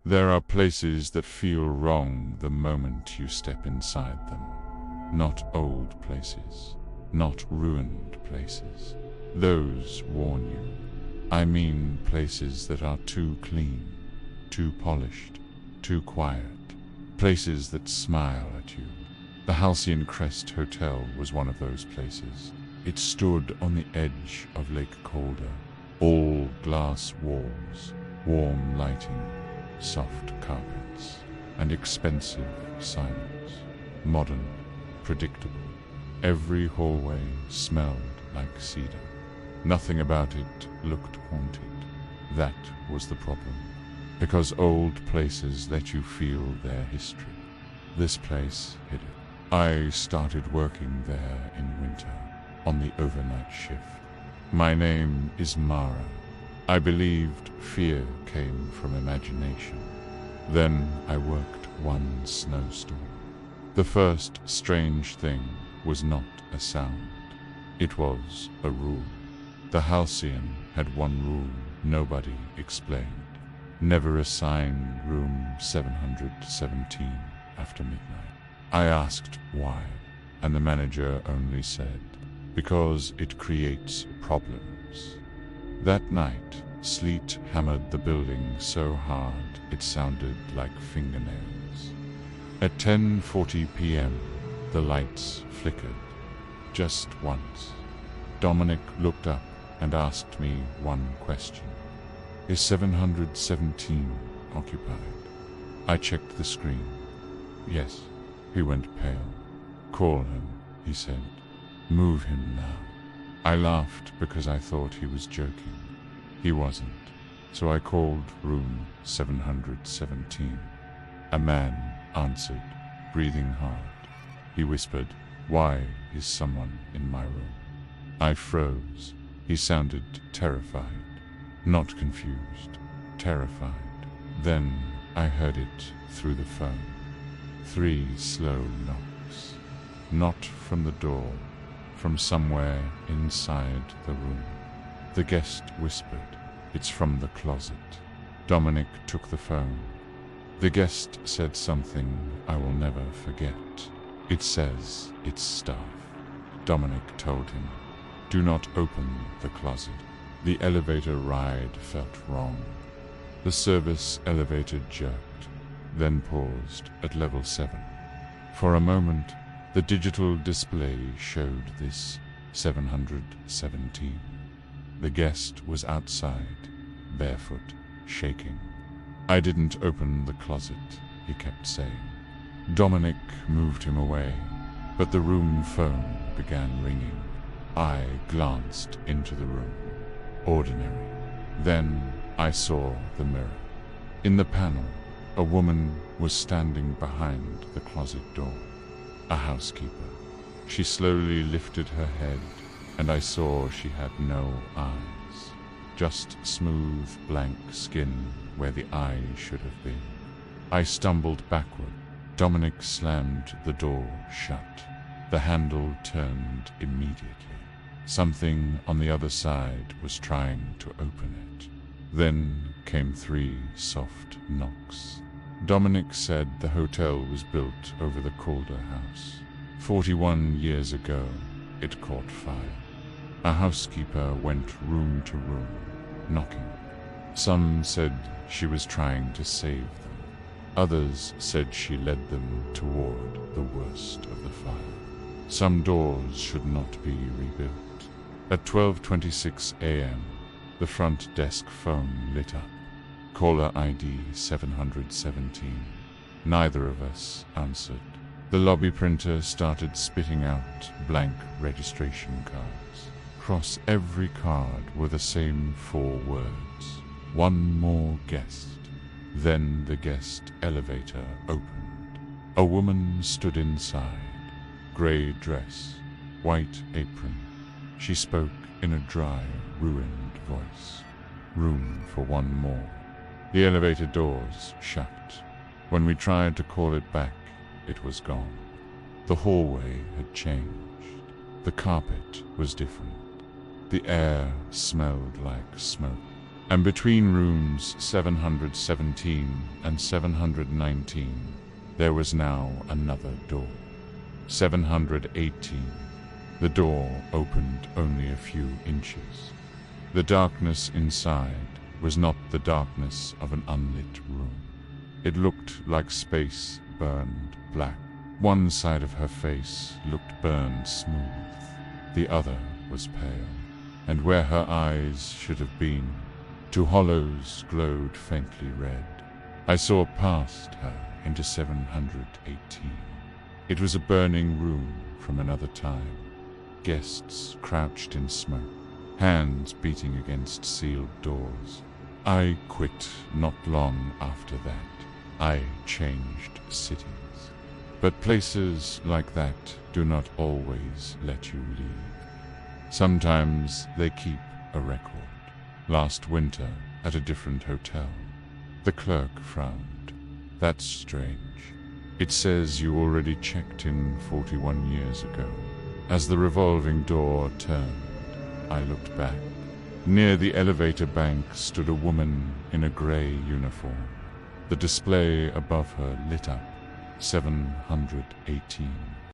There are places that feel wrong the moment you step inside them. Not old places, not ruined places. Those warn you. I mean places that are too clean, too polished, too quiet. Places that smile at you. The Halcyon Crest Hotel was one of those places. It stood on the edge of Lake Calder. All glass walls, warm lighting, soft carpets, and expensive silence. Modern, predictable. Every hallway smelled like cedar. Nothing about it looked haunted. That was the problem. Because old places let you feel their history. This place hid it. I started working there in winter, on the overnight shift. My name is Mara. I believed fear came from imagination. Then I worked one snowstorm. The first strange thing was not a sound. It was a rule. The Halcyon had one rule nobody explained. Never assign room 717 after midnight. I asked why, and the manager only said, because it creates problems. That night, sleet hammered the building so hard it sounded like fingernails. At 10:40 p.m., the lights flickered. Just once. Dominic looked up and asked me one question. Is 717 occupied? I checked the screen. Yes. He went pale. Call him, he said. Move him now. I laughed because I thought he was joking. He wasn't. So I called room 717. A man answered, breathing hard. He whispered, "Why is someone in my room?" I froze. He sounded terrified. Not confused, terrified. Then I heard it through the phone. 3 slow knocks. Not from the door, from somewhere inside the room. The guest whispered, "It's from the closet." Dominic took the phone. The guest said something I will never forget. "It says it's staff." Dominic told him, "Do not open the closet." The elevator ride felt wrong. The service elevator jerked, then paused at level 7. For a moment, the digital display showed this 717. The guest was outside, barefoot, shaking. "I didn't open the closet," he kept saying. Dominic moved him away, but the room phone began ringing. I glanced into the room. Ordinary. Then I saw the mirror. In the panel, a woman was standing behind the closet door. A housekeeper. She slowly lifted her head, and I saw she had no eyes. Just smooth, blank skin where the eyes should have been. I stumbled backward. Dominic slammed the door shut. The handle turned immediately. Something on the other side was trying to open it. Then came 3 soft knocks. Dominic said the hotel was built over the Calder house. 41 years ago, it caught fire. A housekeeper went room to room, knocking. Some said she was trying to save them. Others said she led them toward the worst of the fire. Some doors should not be rebuilt. At 12:26 a.m., the front desk phone lit up. Caller ID 717. Neither of us answered. The lobby printer started spitting out blank registration cards. Across every card were the same 4 words. One more guest. Then the guest elevator opened. A woman stood inside. Grey dress, white apron. She spoke in a dry, ruined voice. Room for one more. The elevator doors shut. When we tried to call it back, it was gone. The hallway had changed. The carpet was different. The air smelled like smoke. And between rooms 717 and 719, there was now another door. 718. The door opened only a few inches. The darkness inside was not the darkness of an unlit room. It looked like space burned black. One side of her face looked burned smooth. The other was pale, and where her eyes should have been, two hollows glowed faintly red. I saw past her into 718. It was a burning room from another time. Guests crouched in smoke, hands beating against sealed doors. I quit not long after that. I changed cities. But places like that do not always let you leave. Sometimes they keep a record. Last winter, at a different hotel, the clerk frowned. That's strange. It says you already checked in 41 years ago. As the revolving door turned, I looked back. Near the elevator bank stood a woman in a gray uniform. The display above her lit up. 718.